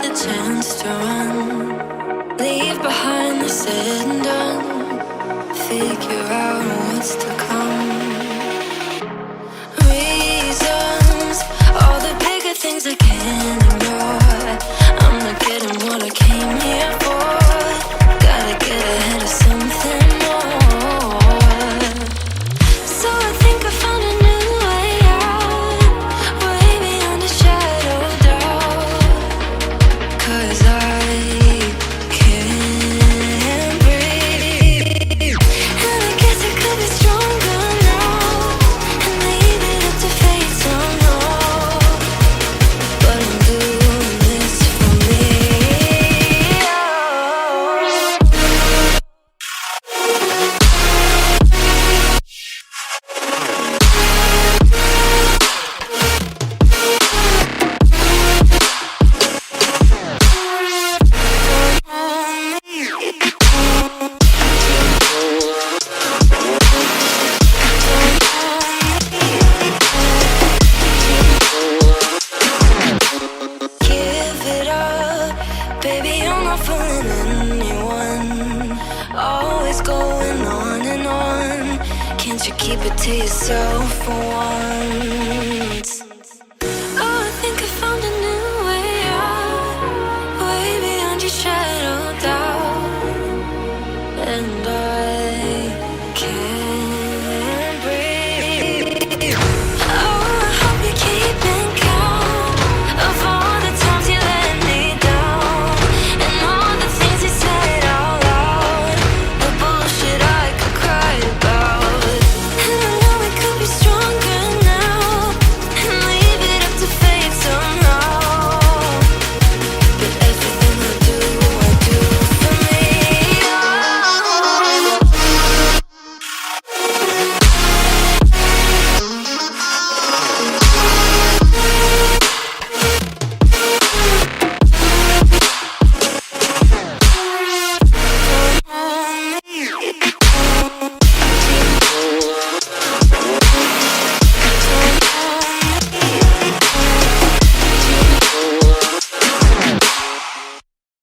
the chance to run, leave behind the said and done, figure out what's to come. Reasons, all the bigger things I can't ignore. I'm not getting what I came here for. Gotta get ahead of something more. So I think I found a new way out, way beyond a shadow of doubt. 'Cause I can't breathe, and I guess I could be stronger now and leave it up to fate somehow. But I'm doing this for me. Give it up, baby, I'm not fooling anyone. Always going on and on. Can't you keep it to yourself for once?